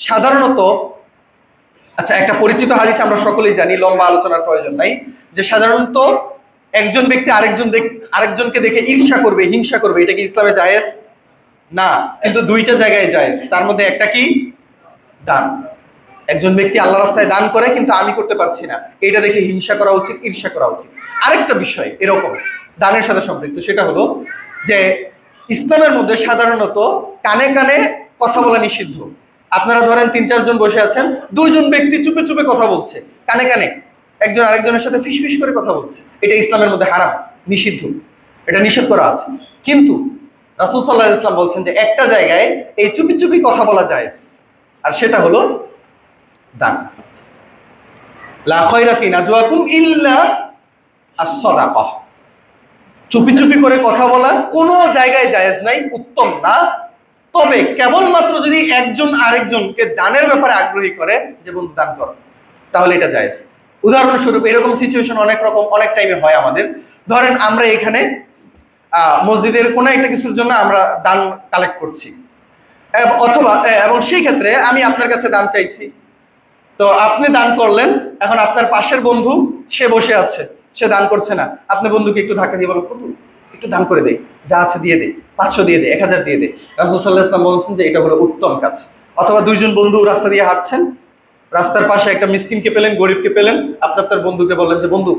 সাধারণত, আচ্ছা, একটা পরিচিত হাদিস আমরা সকলেই জানি, লম্বা আলোচনার প্রয়োজন নাই, যে সাধারণত একজন ব্যক্তি আরেকজনকে দেখে ঈর্ষা করবে, হিংসা করবে, এটা কি ইসলামে জায়েজ? না, কিন্তু দুইটা জায়গায় জায়েজ। তার মধ্যে একটা কি? দান। একজন ব্যক্তি আল্লাহর রাস্তায় দান করে কিন্তু আমি করতে পারছি না, এটা দেখে হিংসা করা উচিত, ঈর্ষা করা উচিত। আরেকটা বিষয় এরকম দানের সাথে সম্পৃক্ত, সেটা হলো যে ইসলামের মধ্যে সাধারণত কানে কানে কথা বলা নিষিদ্ধ। আপনারা ধরেন 3-4 জন বসে আছেন, 2 জন ব্যক্তি চুপে চুপে কথা বলছে, কানে কানে একজন আরেকজনের সাথে ফিসফিস করে কথা বলছে, এটা ইসলামের মধ্যে হারাম, নিষিদ্ধ, এটা নিষেধ করা আছে। কিন্তু রাসূল সাল্লাল্লাহু আলাইহি ওয়াসাল্লাম বলছেন যে একটা জায়গায় এই চুপি চুপি কথা বলা জায়েজ, আর সেটা হলো দান। লা খায়রা ফি নাজওয়াকুম ইল্লা আস-সাদাকাহ, চুপি চুপি করে কথা বলা কোনো জায়গায় জায়েজ নাই, উত্তম না। তবে কেবলমাত্র যদি একজন আরেকজনকে দানের ব্যাপারে আগ্রহী করে যে বন্ধু দান করো, তাহলে এটা জায়েজ। উদাহরণস্বরূপ এরকম সিচুয়েশন অনেক টাইমে হয় আমাদের। ধরেন আমরা এখানে মসজিদের কোনো একটা কিছুর জন্য আমরা দান কালেক্ট করছি, অথবা এবং সেই ক্ষেত্রে আমি আপনার কাছে দান চাইছি, তো আপনি দান করলেন। এখন আপনার পাশের বন্ধু সে বসে আছে, সে দান করছে না, আপনি বন্ধুকে একটু ধাক্কা দিয়ে বলেন, বন্ধু একটু দান করে দে, যা আছে দিয়ে দে, 500 দিয়ে দে, 1000 দিয়ে দে। রাসূল সাল্লাল্লাহু আলাইহি ওয়াসাল্লাম বলছেন যে এটা হলো উত্তম কাজ। অথবা 2 জন বন্ধু রাস্তা দিয়ে হাঁটছেন, রাস্তার পাশে একটা মিসকিনকে পেলেন, গরিবকে পেলেন, আপনি আপনার বন্ধুকে বললেন যে বন্ধু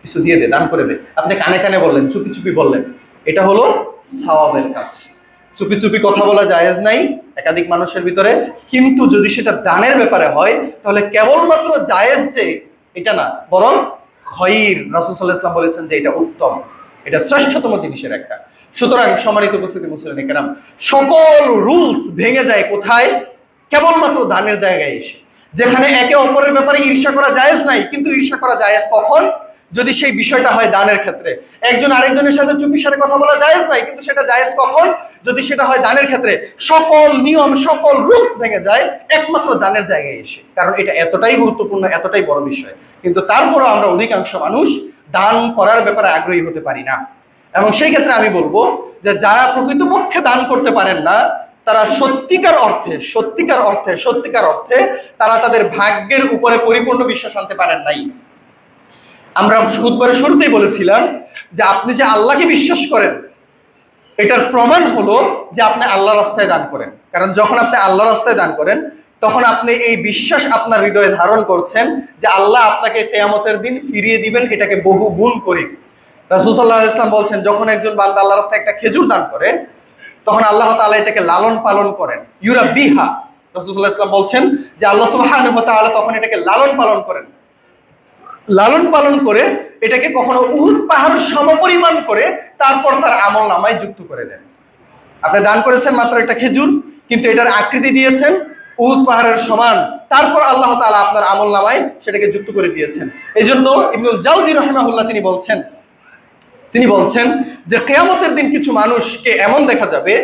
কিছু দিয়ে দে, দান করে দে। আপনি কানে কানে বললেন, চুপি চুপি বললেন, এটা হলো সওয়াবের কাজ। চুপি চুপি কথা বলা জায়েজ নাই একাধিক মানুষের ভিতরে, কিন্তু যদি সেটা দানের ব্যাপারে হয় তাহলে কেবলমাত্র জায়েজ যে এটা না, বরং খয়র, রাসূল সাল্লাল্লাহু আলাইহি ওয়াসাল্লাম বলেছেন যে এটা উত্তম, এটা শ্রেষ্ঠতম জিনিসের একটা। সুতরাং সম্মানিত উপস্থিতি মুসলিম কেরাম, সকল রুলস ভেঙে যায় কোথায়? কেবলমাত্র দানের জায়গায় এসে, যেখানে একে অপরের ব্যাপারে ঈর্ষা করা জায়েজ নাই, কিন্তু ঈর্ষা করা জায়েজ কখন? যদি সেই বিষয়টা হয় দানের ক্ষেত্রে। একজন আরেকজনের সাথে চুপিসারে কথা বলা জায়েজ নাই, কিন্তু সেটা জায়েজ কখন? যদি সেটা হয় দানের ক্ষেত্রে। সকল নিয়ম, সকল রুলস ভেঙে যায় একমাত্র দানের জায়গায় এসে, কারণ এটা এতটাই গুরুত্বপূর্ণ, এতটাই বড় বিষয়। কিন্তু তারপরও আমরা অধিকাংশ মানুষ দান করার ব্যাপারে আগ্রহী হতে পারি না। এবং সেই ক্ষেত্রে আমি বলবো যে যারা প্রকৃতপক্ষে দান করতে পারেন না, তারা সত্যিকার অর্থে তারা তাদের ভাগ্যের উপরে পরিপূর্ণ বিশ্বাস আনতে পারেন নাই। আমরা খুতবার শুরুতেই বলেছিলাম যে আপনি যে আল্লাহকে বিশ্বাস করেন, এটার প্রমাণ হলো যে আপনি আল্লাহ রাস্তায় দান করেন। কারণ যখন আপনি আল্লাহ রাস্তায় দান করেন, তখন আপনি এই বিশ্বাস আপনার হৃদয়ে ধারণ করছেন যে আল্লাহ আপনাকে কিয়ামতের দিন ফিরিয়ে দিবেন, এটাকে বহু গুণ করে। রাসূল সাল্লাল্লাহু আলাইহি ওয়াসাল্লাম বলছেন, যখন একজন বান্দা আল্লাহ রাস্তায় একটা খেজুর দান করে, তখন আল্লাহ তাআলা এটাকে লালন পালন করেন, ইউরাব্বিহা। রাসূল সাল্লাল্লাহু আলাইহি ওয়াসাল্লাম বলছেন যে আল্লাহ সুবহানাহু ওয়া তাআলা তখন এটাকে লালন পালন করেন। লালন পালন করে এটাকে কখনো উহুদ পাহাড় সমপরিমাণ করে তারপর তার আমল নামায় যুক্ত করে দেন। আপনি দান করেছেন মাত্র একটা খেজুর, কিন্তু এটার আকৃতি দিয়েছেন উহুদ পাহাড়ের সমান, তারপর আল্লাহ তাআলা আপনার আমল নামায় সেটাকে যুক্ত করে দিয়েছেন। এই জন্য ইবনুল জাওজি রাহিমাহুল্লাহ তিনি বলছেন যে কিয়ামতের দিন কিছু মানুষকে এমন দেখা যাবে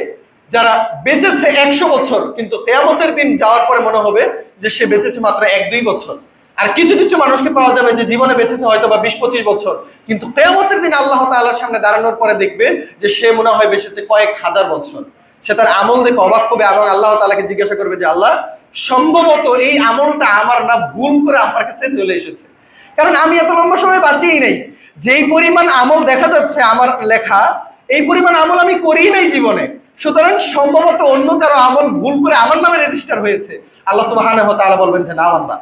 যারা বেঁচেছে 100 বছর, কিন্তু কিয়ামতের দিন যাওয়ার পরে মনে হবে যে সে বেঁচেছে মাত্র 1-2 বছর। আর কিছু কিছু মানুষকে পাওয়া যাবে যে জীবনে বেঁচেছে হয়তো বা 20-25 বছর, কিন্তু কিয়ামতের দিন আল্লাহ তাআলার সামনে দাঁড়ানোর পরে দেখবে যে সে মনে হয় বেঁচেছে কয়েক হাজার বছর। সে তার আমল দেখে অবাক হবে এবং আল্লাহ তাআলাকে জিজ্ঞাসা করবে যে আল্লাহ, সম্ভবত এই আমলটা আমার না ভুল করে আমার কাছে চলে এসেছে, কারণ আমি এত লম্বা সময় বাঁচিয়েই নাই। যেই পরিমাণ আমল দেখা যাচ্ছে আমার লেখা, এই পরিমাণ আমল আমি করিই নাই জীবনে, সুতরাং সম্ভবত অন্য কারো আমল ভুল করে আমার নামে রেজিস্টার হয়েছে। আল্লাহ সুবহানাহু ওয়া তাআলা বলবেন যে না বান্দা,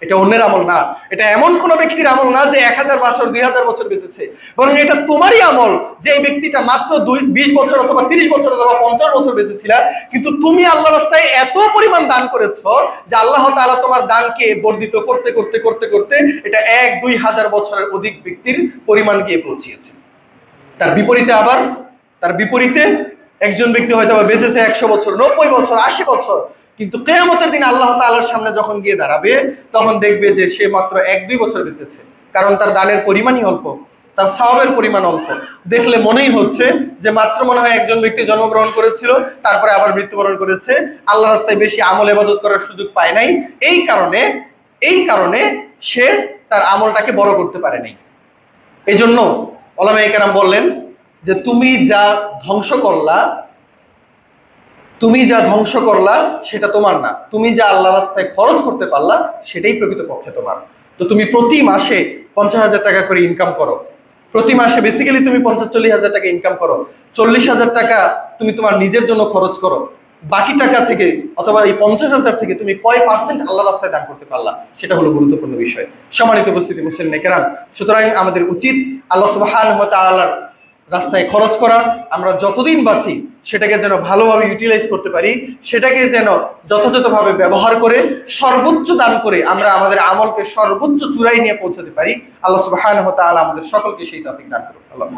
এটা অন্যের আমল না, এটা এমন কোনো ব্যক্তির আমল না যে 1000 বছর 2000 বছর বেঁচেছে, বরং এটা তোমারই আমল। যে এই ব্যক্তিটা মাত্র 20 বছর অথবা 30 বছর অথবা 50 বছর বেঁচেছিল, কিন্তু তুমি আল্লাহ রাস্তায় এত পরিমাণ দান করেছো যে আল্লাহ তাআলা তোমার দানকে বর্ধিত করতে করতে করতে করতে এটা 1-2 হাজার বছরের অধিক ব্যক্তির পরিমাণ গিয়ে পৌঁছিয়েছে। তার বিপরীতে একজন ব্যক্তি হয়তো বেঁচেছে 100 বছর, 90 বছর, 80 বছর, কিন্তু কিয়ামতের দিন আল্লাহ তাআলার সামনে যখন গিয়ে দাঁড়াবে তখন দেখবে যে সে মাত্র 1-2 বছর বেঁচেছে, কারণ তার দানের পরিমাণই অল্প, তার সওয়াবের পরিমাণ অল্প। দেখলে মনেই হচ্ছে যে মাত্র মনে হয় একজন ব্যক্তি জন্মগ্রহণ করেছিল, তারপরে আবার মৃত্যুবরণ করেছে, আল্লাহ রাস্তায় বেশি আমল ইবাদত করার সুযোগ পায় নাই, এই কারণে সে তার আমলটাকে বড় করতে পারে নাই। এই জন্য উলামায়ে কেরাম বললেন যে তুমি যা ধ্বংস করলা সেটা তোমার না, তুমি যা আল্লাহ রাস্তায় খরচ করতে পারলা সেটাই প্রকৃতপক্ষে তোমার। তো তুমি প্রতি মাসে 50,000 টাকা করে ইনকাম করো, প্রতি মাসে বেসিক্যালি তুমি 50-40 হাজার টাকা ইনকাম করো, 40,000 টাকা তুমি তোমার নিজের জন্য খরচ করো, বাকি টাকা থেকে অথবা এই 50,000 থেকে তুমি কয় পার্সেন্ট আল্লাহ রাস্তায় দান করতে পারলা, সেটা হলো গুরুত্বপূর্ণ বিষয়। সম্মানিত উপস্থিতি মুসলিম কেরাম, সুতরাং আমাদের উচিত আল্লাহ সুবহানাহু ওয়া তাআলার রাস্তায় খরচ করা। আমরা যতদিন বাঁচি সেটাকে যেন ভালোভাবে ইউটিলাইজ করতে পারি, সেটাকে যেন যথাযথভাবে ব্যবহার করে সর্বোচ্চ দান করে আমরা আমাদের আমলকে সর্বোচ্চ চূড়ায় নিয়ে পৌঁছাতে পারি। আল্লাহ সুবহানাহু ওয়া তাআলা আমাদের সকলকে সেই তৌফিক দান করুন। আল্লাহ।